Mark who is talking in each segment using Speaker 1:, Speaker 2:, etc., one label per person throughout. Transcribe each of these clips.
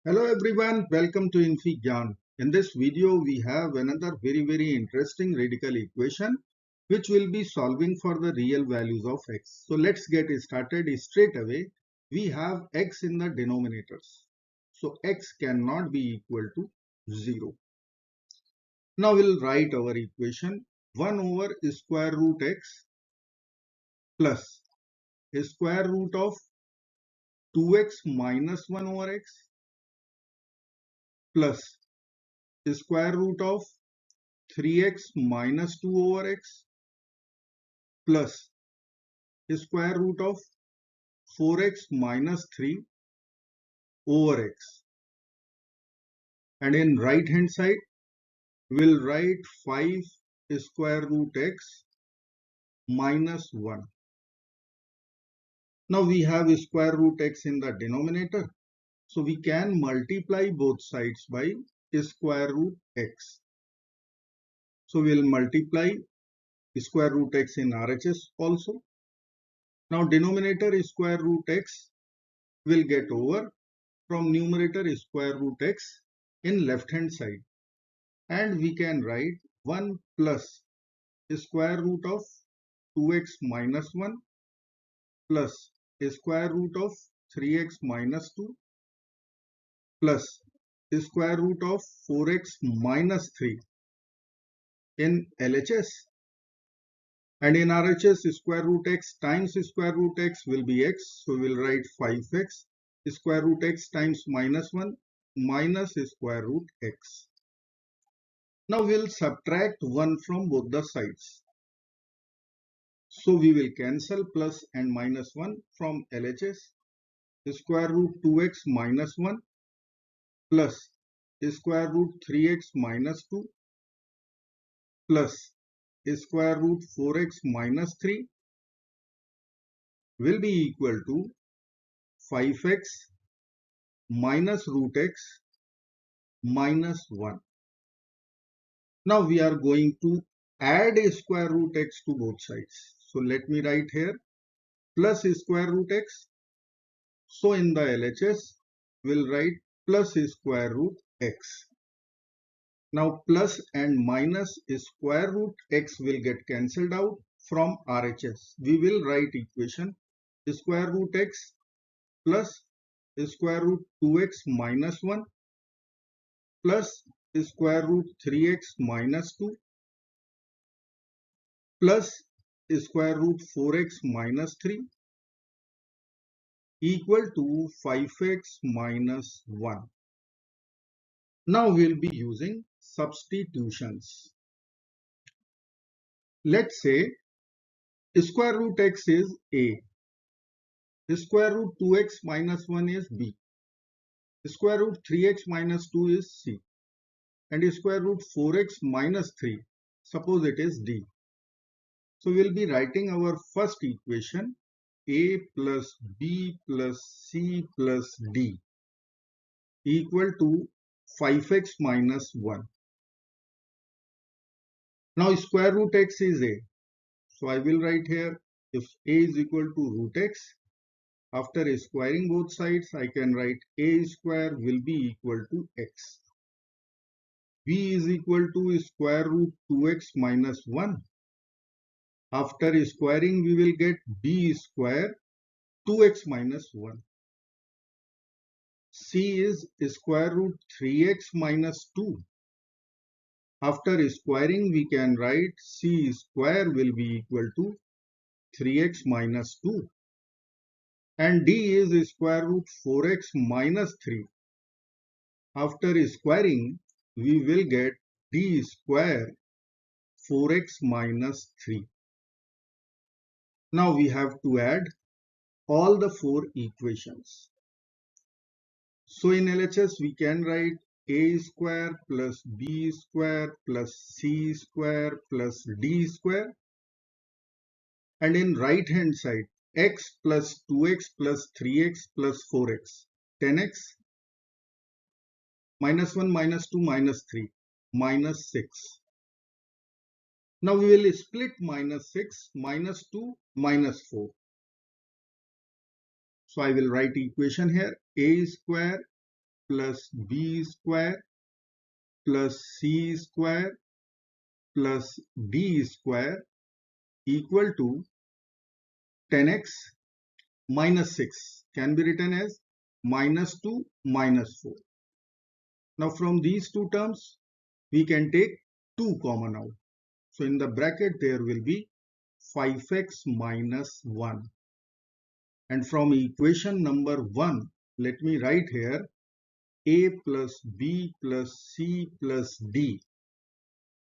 Speaker 1: Hello everyone, welcome to infyGyan. In this video, we have another very interesting radical equation which will be solving for the real values of x. So let's get started straight away. We have x in the denominators. So x cannot be equal to 0. Now we'll write our equation 1 over square root x plus square root of 2x minus 1 over x plus square root of 3x minus 2 over x plus square root of 4x minus 3 over x. And in right hand side, we'll write 5 square root x minus 1. Now we have square root x in the denominator. So we can multiply both sides by square root x. So we'll multiply square root x in RHS also. Now denominator square root x will get over from numerator square root x in left hand side, and we can write 1 plus square root of 2x minus 1 plus square root of 3x minus 2 plus square root of 4x minus 3 in LHS, and in RHS square root x times square root x will be x, so we'll write 5x square root x times minus 1 minus square root x. Now we'll subtract 1 from both the sides. So we will cancel plus and minus 1 from LHS. Square root 2x minus 1 plus square root 3x minus 2 plus square root 4x minus 3 will be equal to 5x minus root x minus 1. Now we are going to add square root x to both sides. So let me write here plus square root x. So in the LHS, we'll write plus square root x. Now plus and minus square root x will get cancelled out from RHS. We will write equation square root x plus square root 2x minus 1 plus square root 3x minus 2 plus square root 4x minus 3 equal to 5x minus 1. Now we'll be using substitutions. Let's say square root x is a, square root 2x minus 1 is b, square root 3x minus 2 is c, and square root 4x minus 3, suppose it is d. So we'll be writing our first equation a plus b plus c plus d equal to 5x minus 1. Now square root x is a. So I will write here if a is equal to root x, after squaring both sides I can write a square will be equal to x. b is equal to square root 2x minus 1. After squaring we will get b square 2x minus 1. c is square root 3x minus 2. After squaring we can write c square will be equal to 3x minus 2. And d is square root 4x minus 3. After squaring, we will get d square 4x minus 3. Now we have to add all the four equations. So in LHS, we can write a square plus b square plus c square plus d square. And in right hand side, x plus 2x plus 3x plus 4x, 10x, minus 1, minus 2, minus 3, minus 6. Now we will split minus 6, minus 2, minus 4. So I will write equation here, a square plus b square plus c square plus d square equal to 10x minus 6 can be written as minus 2 minus 4. Now from these two terms we can take 2 common out. So in the bracket there will be 5x minus 1. And from equation number 1, let me write here a plus b plus c plus d.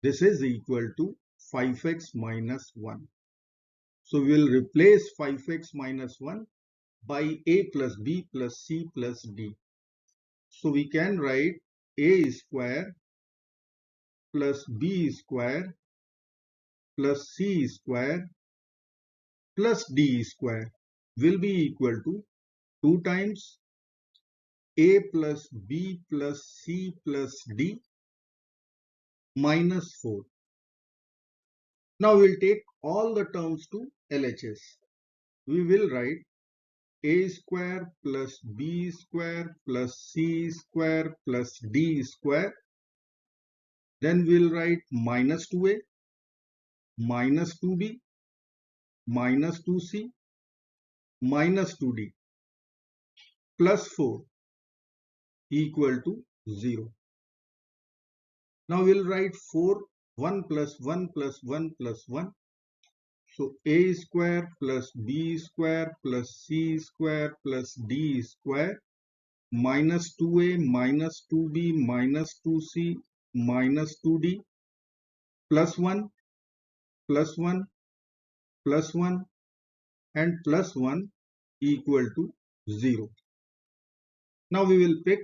Speaker 1: This is equal to 5x minus 1. So we will replace 5x minus 1 by a plus b plus c plus d. So we can write a square plus b square plus c square plus d square will be equal to 2 times a plus b plus c plus d minus 4. Now we will take all the terms to LHS. We will write a square plus b square plus c square plus d square. Then we will write minus 2a, minus 2b, minus 2c, minus 2d plus 4 equal to 0. Now we will write 1 plus 1 plus 1 plus 1. So a square plus b square plus c square plus d square minus 2a minus 2b minus 2c minus 2d plus 1 plus 1 plus 1 and plus 1 equal to 0. Now we will pick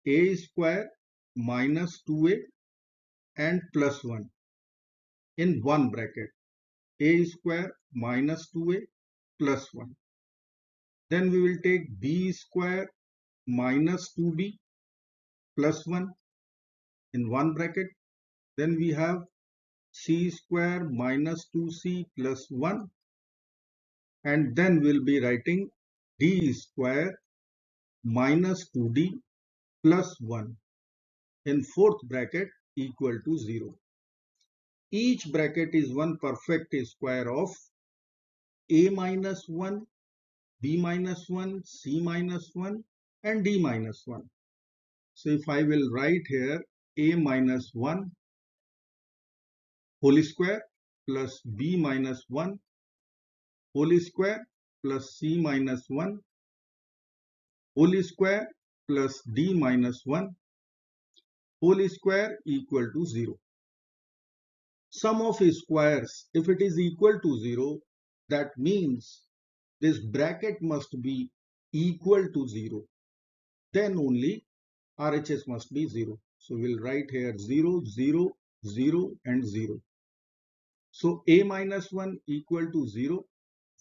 Speaker 1: a square minus 2a and plus 1 in one bracket. A square minus 2a plus 1. Then we will take b square minus 2b plus 1 in one bracket. Then we have c square minus 2c plus 1. And then we'll be writing d square minus 2d plus 1 in fourth bracket equal to 0. Each bracket is one perfect square of a minus 1, b minus 1, c minus 1 and d minus 1. So if I will write here a minus 1 whole square plus b minus 1 whole square plus c minus 1 whole square plus d minus 1 whole square equal to 0. Sum of squares, if it is equal to 0, that means this bracket must be equal to 0. Then only RHS must be 0. So we'll write here 0, 0, 0 and 0. So a minus 1 equal to 0.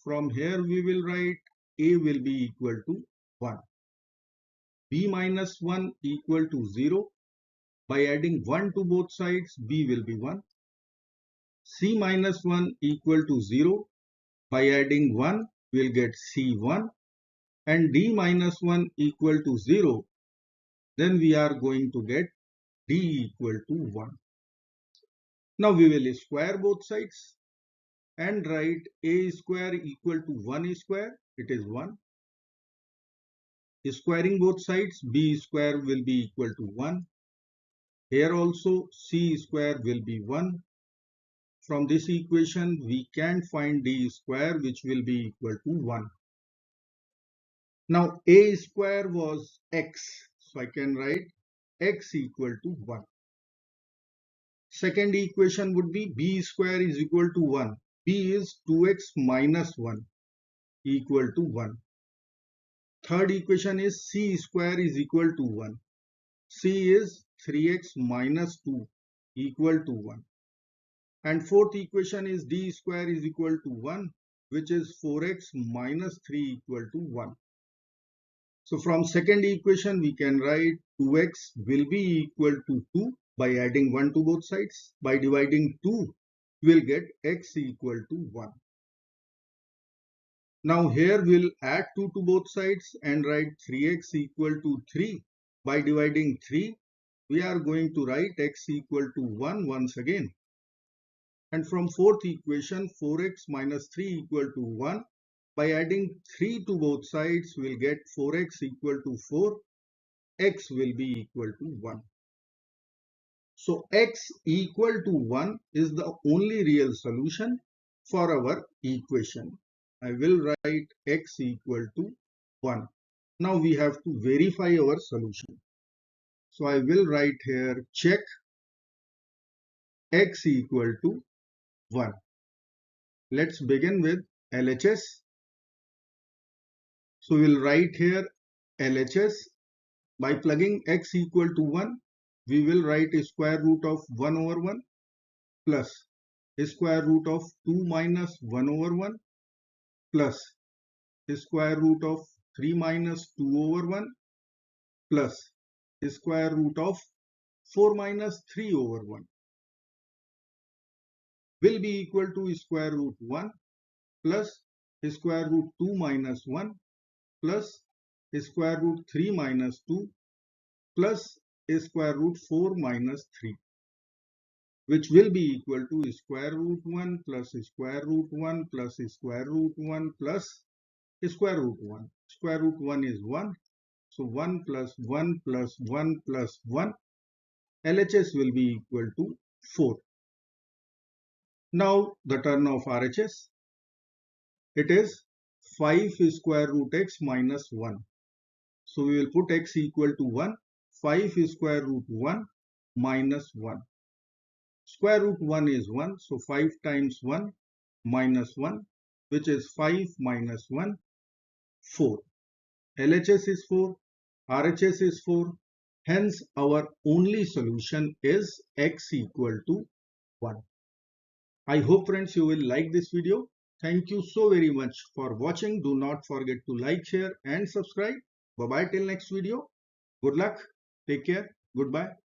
Speaker 1: From here we will write a will be equal to 1. B minus 1 equal to 0. By adding 1 to both sides, b will be 1. C minus 1 equal to 0. By adding 1, we'll get C1. And d minus 1 equal to 0. Then we are going to get d equal to 1. Now we will square both sides and write a square equal to 1 square. It is 1. Squaring both sides, b square will be equal to 1. Here also c square will be 1. From this equation, we can find d square, which will be equal to 1. Now, a square was x. So I can write x equal to 1. Second equation would be b square is equal to 1. b is 2x minus 1 equal to 1. Third equation is c square is equal to 1. c is 3x minus 2 equal to 1. And fourth equation is d square is equal to 1, which is 4x minus 3 equal to 1. So from second equation we can write 2x will be equal to 2 by adding 1 to both sides. By dividing 2 we will get x equal to 1. Now here we'll add 2 to both sides and write 3x equal to 3. By dividing 3, we are going to write x equal to 1 once again. And from fourth equation, 4x minus 3 equal to 1. By adding 3 to both sides, we'll get 4x equal to 4. X will be equal to 1. So x equal to 1 is the only real solution for our equation. I will write x equal to 1. Now we have to verify our solution. So I will write here check x equal to 1. Let's begin with LHS. So we'll write here LHS. By plugging x equal to 1, we will write a square root of 1 over 1 plus a square root of 2 minus 1 over 1 plus a square root of 3 minus 2 over 1 plus a square root of 4 minus 3 over 1 will be equal to square root 1 plus a square root 2 minus 1 plus a square root 3 minus 2 plus a square root 4 minus 3, which will be equal to square root 1 plus square root 1 plus square root 1 plus square root 1. Square root 1 is 1. So 1 plus 1 plus 1 plus 1. LHS will be equal to 4. Now the turn of RHS. It is 5 square root x minus 1. So we will put x equal to 1. 5 square root 1 minus 1. Square root 1 is 1. So 5 times 1 minus 1, which is 5 minus 1, 4. LHS is 4. RHS is 4. Hence, our only solution is x equal to 1. I hope friends you will like this video. Thank you so very much for watching. Do not forget to like, share and subscribe. Bye bye till next video. Good luck. Take care. Goodbye.